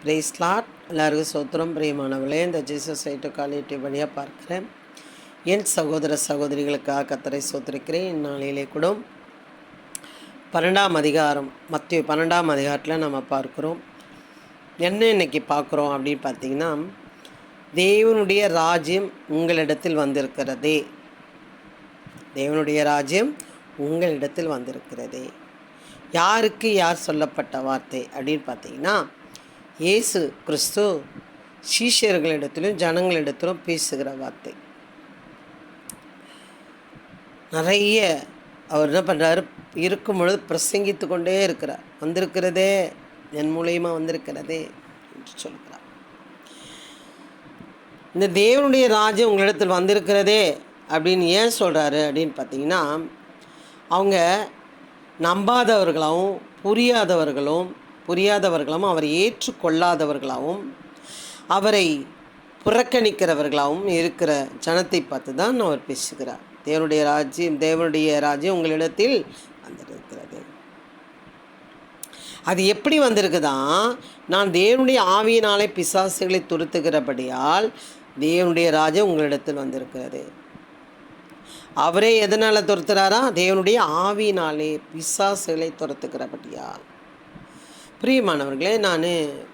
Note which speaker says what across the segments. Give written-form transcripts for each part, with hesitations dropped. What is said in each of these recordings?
Speaker 1: Price Lord. எல்லாருக்கும் சோத்திரம். பிரியமானவர்களே, இந்த ஜீசஸ் ஐட்டு காலிட்டி வழியாக பார்க்குறேன் என் சகோதர சகோதரிகளுக்காக கர்த்தரை சோத்திருக்கிறேன். இந்நாளிலே கூட 12ஆம் அதிகாரம், மத்திய 12ஆம் அதிகாரத்தில் நம்ம பார்க்குறோம். என்ன இன்னைக்கு பார்க்குறோம் அப்படின்னு பார்த்தீங்கன்னா, தேவனுடைய ராஜ்யம் உங்களிடத்தில் வந்திருக்கிறதே. தேவனுடைய ராஜ்யம் உங்களிடத்தில் வந்திருக்கிறதே. யாருக்கு யார் சொல்லப்பட்ட வார்த்தை அப்படின்னு பார்த்தீங்கன்னா, இயேசு கிறிஸ்து சீஷர்களிடத்திலும் ஜனங்களிடத்திலும் பேசுகிற வார்த்தை. நிறைய அவர் என்ன பண்ணுறாரு, இருக்கும் பொழுது பிரசங்கித்து கொண்டே இருக்கிறார். வந்திருக்கிறதே, என் மூலியமா வந்திருக்கிறதே என்று சொல்கிறார். இந்த தேவனுடைய ராஜ்யம் உங்களிடத்தில் வந்திருக்கிறதே அப்படின்னு ஏன் சொல்கிறாரு அப்படின்னு பார்த்தீங்கன்னா, அவங்க நம்பாதவர்களாகவும் புரியாதவர்களும் அவரை ஏற்றுக்கொள்ளாதவர்களாகவும் அவரை புறக்கணிக்கிறவர்களாகவும் இருக்கிற ஜனத்தை பார்த்து தான் அவர் பேசுகிறார். தேவனுடைய ராஜ்யம் உங்களிடத்தில் வந்திருக்கிறது. அது எப்படி வந்திருக்குதான்? நான் தேவனுடைய ஆவியினாலே பிசாசுகளை துரத்துகிறபடியால் தேவனுடைய ராஜ்யம் உங்களிடத்தில் வந்திருக்கிறது. அவரே எதனால் துரத்துறாரா? தேவனுடைய ஆவியினாலே பிசாசுகளை துரத்துகிறபடியால். பிரியமானவர்களே, நான்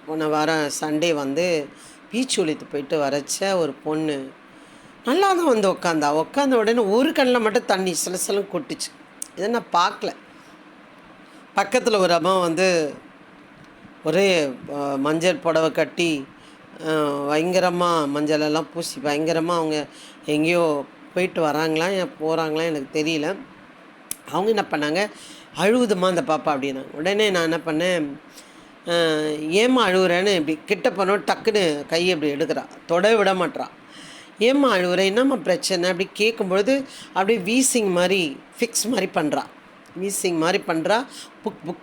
Speaker 1: போன வாரம் சண்டே பீச் ஒழித்து போயிட்டு வரச்ச ஒரு பொண்ணு நல்லா தான் உட்காந்த உடனே ஒரு கண்ணில் மட்டும் தண்ணி சிலசிலம் கொட்டுச்சு. இதை நான் பார்க்கல. பக்கத்தில் ஒரு அம்மா ஒரே மஞ்சள் புடவை கட்டி பயங்கரமாக மஞ்சளெல்லாம் பூசி பயங்கரமாக அவங்க எங்கேயோ போயிட்டு வராங்களா போகிறாங்களா எனக்கு தெரியல. அவங்க என்ன பண்ணாங்க, அழுவுதுமா அந்த பாப்பா அப்படின்னாங்க. உடனே நான் என்ன பண்ணேன், ஏம்மா அழுகுறேன்னு இப்படி கிட்ட போனோம், டக்குன்னு கையை இப்படி எடுக்கிறான், தொட விட மாட்டான். ஏம்மா அழுகுறேன், என்னம்மா பிரச்சனை அப்படி கேட்கும்பொழுது அப்படியே வீசிங் மாதிரி ஃபிக்ஸ் மாதிரி பண்ணுறா.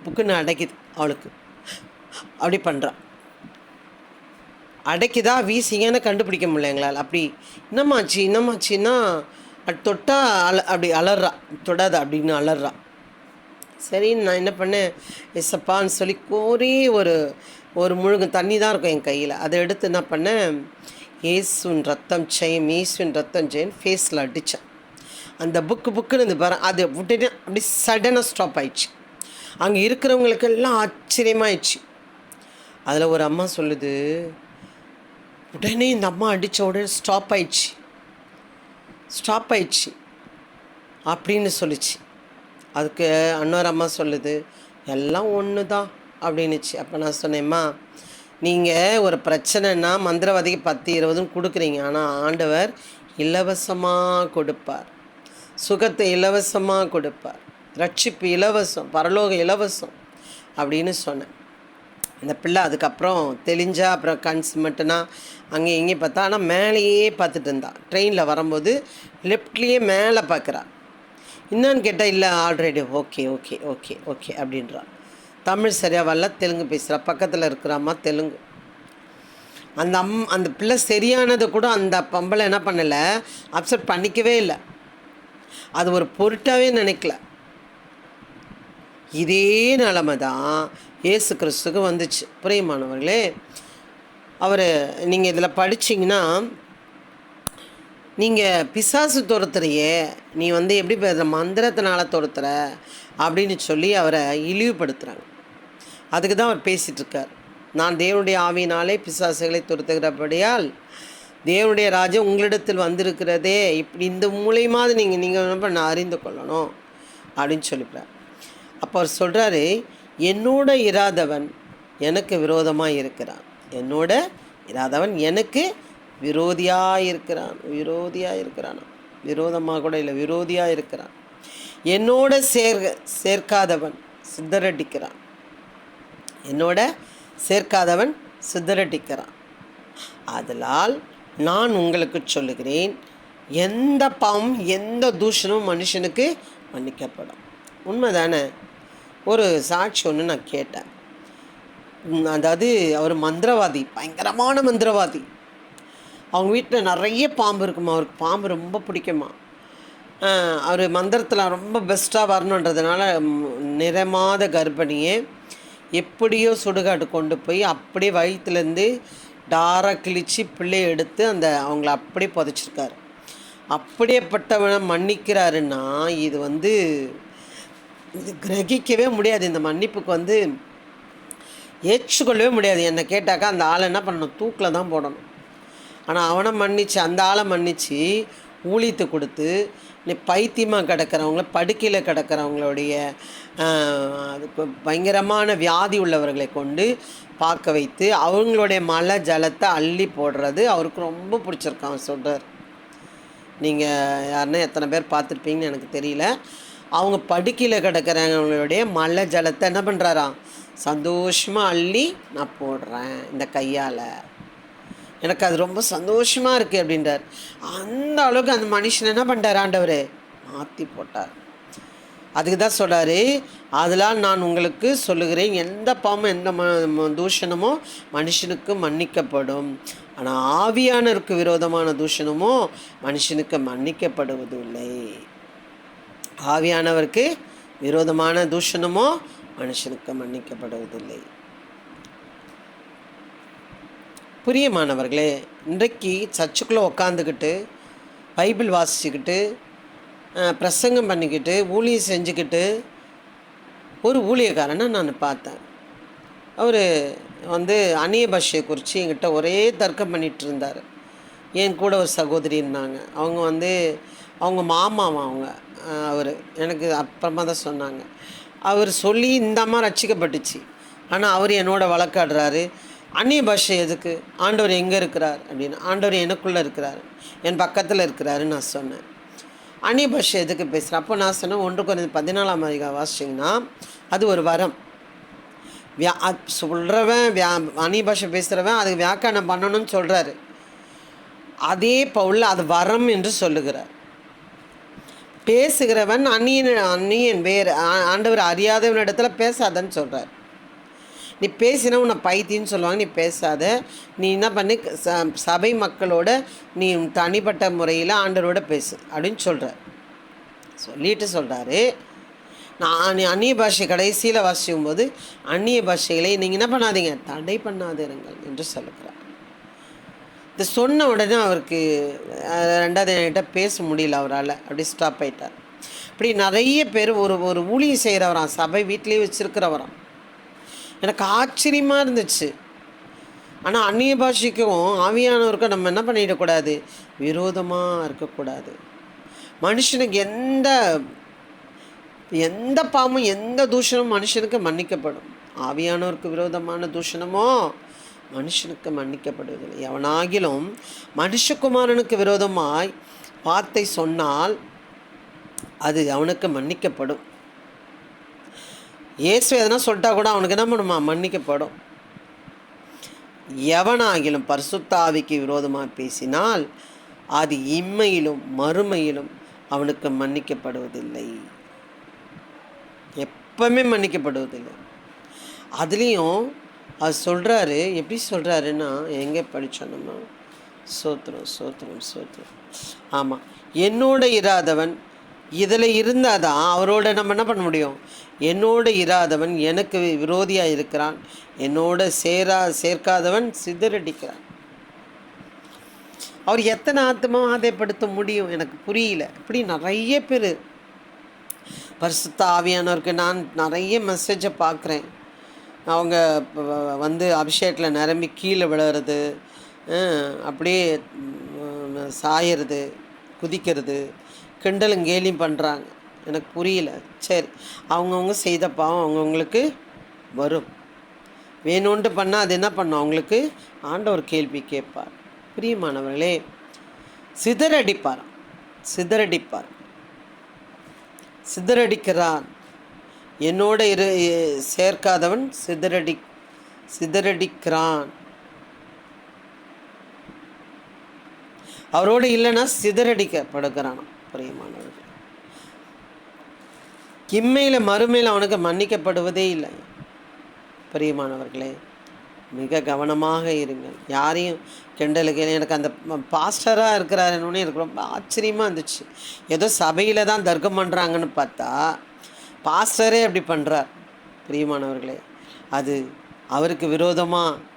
Speaker 1: புக்குன்னு அடைக்குது அவளுக்கு. அப்படி பண்ணுறான், அடைக்குதா வீசிங்கன்னு கண்டுபிடிக்க முடியல எங்களால். அப்படி என்னம்மாச்சின்னா அது தொட்டால் அப்படி அலறா, தொடாத அப்படின்னு அலறா. சரின்னு நான் என்ன பண்ணேன், எசப்பான்னு சொல்லி கோரி ஒரு முழுகு தண்ணி தான் இருக்கும் என் கையில். அதை எடுத்து என்ன பண்ணேன், இயேசுவின் ரத்தம் ஜெயம் ஃபேஸில் அடித்தேன். அந்த புக்குன்னு பாரு, அது விட்டுட்டு அப்படி சடனாக ஸ்டாப் ஆயிடுச்சு. அங்கே இருக்கிறவங்களுக்கெல்லாம் ஆச்சரியமாயிடுச்சு. அதில் ஒரு அம்மா சொல்லுது, உடனே இந்த அம்மா அடித்த உடனே ஸ்டாப் ஆயிடுச்சு அப்படின்னு சொல்லிச்சு. அதுக்கு இன்னொரு அம்மா சொல்லுது, எல்லாம் ஒன்று தான் அப்படின்னுச்சு. அப்போ நான் சொன்னேம்மா, நீங்கள் ஒரு பிரச்சனைன்னா மந்திரவாதிக்கு 10-20 கொடுக்குறீங்க, ஆனால் ஆண்டவர் இலவசமாக கொடுப்பார், சுகத்தை இலவசமாக கொடுப்பார், ரட்சிப்பு இலவசம், பரலோகம் இலவசம் அப்படின்னு சொன்னேன். அந்த பிள்ளை அதுக்கப்புறம் தெளிஞ்சா அப்புறம் கன்ஸ் மட்டும்னா அங்கே இங்கே பார்த்தா, ஆனால் மேலேயே பார்த்துட்டு இருந்தா. ட்ரெயினில் வரும்போது லெஃப்ட்லேயே மேலே பார்க்குறா. என்னன்னு கேட்டால், இல்லை already okay okay okay okay அப்படின்றா. தமிழ் சரியாக வரல, தெலுங்கு பேசுகிறா. பக்கத்தில் இருக்கிறாம்மா தெலுங்கு. அந்த பிள்ளை சரியானது கூட அந்த பொம்பளை என்ன பண்ணலை, அப்செட் பண்ணிக்கவே இல்லை. அது ஒரு பொருட்டாகவே நினைக்கல. இதே நிலமை தான் இயேசு கிறிஸ்துக்கு வந்துச்சு. பிரியமானவர்களே, நீங்கள் இதில் படிச்சிங்கன்னா, நீங்கள் பிசாசு துரத்துறையே, நீ எப்படி மந்திரத்தினால துரத்துற அப்படின்னு சொல்லி அவரை இழிவுபடுத்துகிறாங்க. அதுக்கு தான் அவர் பேசிகிட்ருக்கார். நான் தேவனுடைய ஆவியினாலே பிசாசுகளை துரத்துகிறபடியால் தேவனுடைய ராஜ்யம் உங்களிடத்தில் வந்திருக்கிறதே. இப்படி இந்த மூலியமாவது நீங்கள் என்ன பண்ண அறிந்து கொள்ளணும் அப்படின்னு சொல்லிவிட்டார். அப்போ அவர் சொல்கிறாரு, என்னோட இராதவன் எனக்கு விரோதமாக இருக்கிறான், என்னோட இராதவன் எனக்கு விரோதியாக இருக்கிறான். விரோதமாக கூட இல்லை, விரோதியாக இருக்கிறான். என்னோட சேர்க்காதவன் சிதறடிக்கிறான். அதனால் நான் உங்களுக்கு சொல்லுகிறேன், எந்த பாவம் எந்த தூஷணமும் மனுஷனுக்கு மன்னிக்கப்படும். உண்மைதானே? ஒரு சாட்சி ஒன்று நான் கேட்டேன். அதாவது அவர் மந்திரவாதி, பயங்கரமான மந்திரவாதி. அவங்க வீட்டில் நிறைய பாம்பு இருக்குமா, அவருக்கு பாம்பு ரொம்ப பிடிக்குமா. அவர் மந்திரத்தில் ரொம்ப பெஸ்ட்டாக வரணுன்றதுனால நிறமாத கர்ப்பிணியை எப்படியோ சுடுகாடு கொண்டு போய் அப்படியே வயிற்றுலேருந்து டாராக கிழித்து பிள்ளையை எடுத்து அவங்கள அப்படியே புதைச்சிருக்காரு. அப்படியேப்பட்டவனை மன்னிக்கிறாருன்னா இது கிரகிக்கவே முடியாது. இந்த மன்னிப்புக்கு ஏற்றுக்கொள்ளவே முடியாது. என்னை கேட்டாக்கா அந்த ஆளை என்ன பண்ணணும்? தூக்கில் தான் போடணும். ஆனால் அவனை மன்னித்து, அந்த ஆளை மன்னித்து ஊழியத்தை கொடுத்து, நீ பைத்தியமாக கிடக்கிறவங்கள, படுக்கையில் கிடக்கிறவங்களுடைய பயங்கரமான வியாதி உள்ளவர்களை கொண்டு பார்க்க வைத்து அவங்களுடைய மலை ஜலத்தை அள்ளி போடுறது அவருக்கு ரொம்ப பிடிச்சிருக்கான் சொல்கிறார். நீங்கள் யாருன்னா எத்தனை பேர் பார்த்துருப்பீங்கன்னு எனக்கு தெரியல. அவங்க படுக்கையில் கிடக்கிறவங்களுடைய மலை ஜலத்தை என்ன பண்ணுறாராம்? சந்தோஷமாக அள்ளி நான் போடுறேன் இந்த கையால், எனக்கு அது ரொம்ப சந்தோஷமாக இருக்குது அப்படின்றார். அந்த அளவுக்கு அந்த மனுஷன் என்ன பண்ணிட்டார்? ஆண்டவர் மாற்றி போட்டார். அதுக்கு தான் சொல்கிறாரு, அதெல்லாம் நான் உங்களுக்கு சொல்லுகிறேன், எந்த பாவமும் எந்த தூஷணமோ மனுஷனுக்கு மன்னிக்கப்படும், ஆனால் ஆவியானருக்கு விரோதமான தூஷணமோ மனுஷனுக்கு மன்னிக்கப்படுவதில்லை. ஆவியானவருக்கு விரோதமான தூஷணமோ மனுஷனுக்கு மன்னிக்கப்படுவதில்லை. பிரியமானவர்களே, இன்றைக்கு சர்ச்சுக்குள்ளே உக்காந்துக்கிட்டு பைபிள் வாசிச்சுக்கிட்டு பிரசங்கம் பண்ணிக்கிட்டு ஊழியம் செஞ்சுக்கிட்டு ஒரு ஊழியக்காரனை நான் பார்த்தேன். அவர் அந்நிய பாஷையை குறித்து என்கிட்ட ஒரே தர்க்கம் பண்ணிகிட்டு இருந்தார். என் கூட ஒரு சகோதரி இருந்தாங்க. அவங்க மாமாவும் அவர் எனக்கு அப்புறமா தான் சொன்னாங்க. அவர் சொல்லி இந்த அம்மா ரட்சிக்கப்பட்டுச்சு. ஆனால் அவர் என்னோட வழக்காடுறாரு. அந்நிய பாஷை எதுக்கு? ஆண்டவர் எங்கே இருக்கிறார் அப்படின்னு. ஆண்டவர் எனக்குள்ளே இருக்கிறார், என் பக்கத்தில் இருக்கிறாருன்னு நான் சொன்னேன். அந்நிய பாஷை எதுக்கு பேசுகிறேன்? அப்போ நான் சொன்னேன், 1 Corinthians 14 வாசிச்சிங்கன்னா அது ஒரு வரம். சொல்கிறவன் அந்நிய பாஷை பேசுகிறவன் அதுக்கு வியாக்கியானம் பண்ணணும்னு சொல்கிறாரு. அதே பவுல் அது வரம் என்று சொல்லுகிறார். பேசுகிறவன் அந்நியன் வேறு ஆண்டவர் அறியாதவனிடத்துல பேசாதன்னு சொல்கிறார். நீ பேசினா உன்னை பைத்தின்னு சொல்லுவாங்க, நீ பேசாத, நீ என்ன பண்ணி சபை மக்களோட நீ தனிப்பட்ட முறையில் ஆண்டவரோட பேசு அப்படின்னு சொல்கிறார். சொல்லிட்டு சொல்கிறாரு, நான் அந்நிய பாஷை கடைசியில் வாசிக்கும் போது அந்நிய பாஷைகளை நீங்கள் என்ன பண்ணாதீங்க, தடை பண்ணாதிருங்கள் என்று சொல்லுகிறார். இது சொன்ன உடனே அவருக்கு 2வது என்கிட்ட பேச முடியல, அவரால் அப்படி ஸ்டாப் ஆகிட்டார். இப்படி நிறைய பேர் ஒரு ஊழியம் செய்கிறவராம், சபை வீட்டிலேயே வச்சுருக்கிறவராம். எனக்கு ஆச்சரியமாக இருந்துச்சு. ஆனால் அந்நிய பாஷைக்கும் ஆவியானவருக்கும் நம்ம என்ன பண்ணிடக்கூடாது? விரோதமாக இருக்கக்கூடாது. மனுஷனுக்கு எந்த பாவமும் எந்த தூஷணமும் மனுஷனுக்கு மன்னிக்கப்படும். ஆவியானவருக்கு விரோதமான தூஷணமோ மனுஷனுக்கு மன்னிக்கப்படுவதில்லை. எவனாகிலும் மனுஷகுமாரனுக்கு விரோதமாய் வார்த்தை சொன்னால் அது அவனுக்கு மன்னிக்கப்படும். இயேசு எதனா சொல்லிட்டா கூட அவனுக்கு என்ன பண்ணுமா? மன்னிக்கப்படும். எவனாகிலும் பரிசுத்த ஆவிக்கு விரோதமாக பேசினால் அது இம்மையிலும் மறுமையிலும் அவனுக்கு மன்னிக்கப்படுவதில்லை, எப்பவுமே மன்னிக்கப்படுவதில்லை. அதுலேயும் அது சொல்கிறாரு. எப்படி சொல்கிறாருன்னா, எங்கே படித்தோம்னா, சோத்திரம் ஆமாம், என்னோட இராதவன் இதில் இருந்தால் தான் அவரோட நம்ம என்ன பண்ண முடியும்? என்னோட இராதவன் எனக்கு விரோதியாக இருக்கிறான், என்னோட சேர்க்காதவன் சிதறடிக்கிறான். அவர் எத்தனை ஆத்மாவை ஆதாயப்படுத்த முடியும்? எனக்கு புரியல. இப்படி நிறைய பேர் பரிசுத்த ஆவியானவருக்கு நான் நிறைய மெசேஜை பார்க்குறேன். அவங்க அபிஷேகத்தில் நிரம்பி கீழே விழுறது, அப்படியே சாயறது, குதிக்கிறது, கிண்டலும் கேலியும் பண்ணுறாங்க. எனக்கு புரியல. சரி, அவங்கவுங்க செய்த பாவம் அவங்கவுங்களுக்கு வரும். வேணும்ன்ட்டு பண்ணால் அது என்ன பண்ணும்? அவங்களுக்கு ஆண்டவர் கேள்வி கேட்பார். பிரியமானவர்களே, சிதறடிக்கிறான். என்னோட சேர்க்காதவன் சிதறடிக்கிறான். அவரோடு இல்லைன்னா சிதறடிக்கப்படுகிறான். பிரியமானவர்கள், இம்மையில் மறுமையில் அவனுக்கு மன்னிக்கப்படுவதே இல்லை. பிரியமானவர்களே, மிக கவனமாக இருங்கள். யாரையும் கிண்டலுக்கு. எனக்கு அந்த பாஸ்டராக இருக்கிறாருன்னு எனக்கு ரொம்ப ஆச்சரியமாக இருந்துச்சு. ஏதோ சபையில் தான் தர்க்கம் பண்ணுறாங்கன்னு பார்த்தா பாஸ்டரே அப்படி பண்ணுறார். பிரியமானவர்களே, அது அவருக்கு விரோதமாக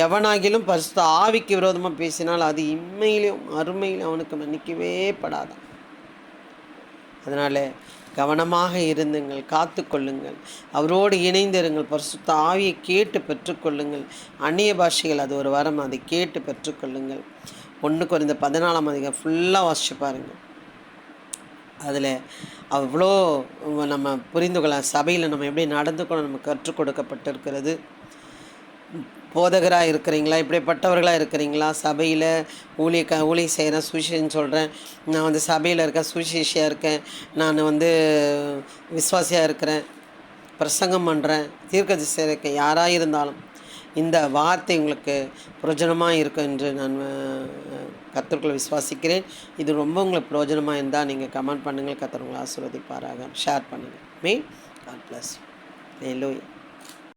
Speaker 1: எவனாகிலும் பரிசுத்த ஆவிக்கு விரோதமாக பேசினால் அது இம்மையிலும் அருமையிலும் அவனுக்கு மன்னிக்கவே படாதான். அதனால் கவனமாக இருந்துங்கள், காத்து கொள்ளுங்கள், அவரோடு இணைந்திருங்கள், பரிசுத்த ஆவியை கேட்டு பெற்றுக்கொள்ளுங்கள். அந்நிய பாஷைகள் அது ஒரு வரம், அதை கேட்டு பெற்றுக்கொள்ளுங்கள். 1 கொரிந்தியர் 14 ஃபுல்லாக வாசிச்சு பாருங்கள். அதில் அவ்வளோ நம்ம புரிந்து கொள்ள, சபையில் நம்ம எப்படி நடந்துக்கணும் நமக்கு கற்றுக் கொடுக்கப்பட்டிருக்கிறது. போதகராக இருக்கிறீங்களா, இப்படிப்பட்டவர்களாக இருக்கிறீங்களா, சபையில் ஊழியம் செய்கிறேன், சுவிசேஷம் சொல்கிறேன், நான் சபையில் இருக்கேன், சுவிசேஷியாக இருக்கேன், நான் விசுவாசியாக இருக்கிறேன், பிரசங்கம் பண்ணுறேன், தீர்க்கதரிசியாக இருக்கேன், யாராக இருந்தாலும் இந்த வார்த்தை உங்களுக்கு பிரயோஜனமாக இருக்கும் என்று நான் கர்த்தருக்குள் விசுவாசிக்கிறேன். இது ரொம்ப உங்களுக்கு பிரயோஜனமாக இருந்தால் நீங்கள் கமெண்ட் பண்ணுங்கள். கர்த்தர் உங்களை ஆசீர்வதிப்பாராக. ஷேர் பண்ணுங்கள். God bless you. ஹல்லேலூயா.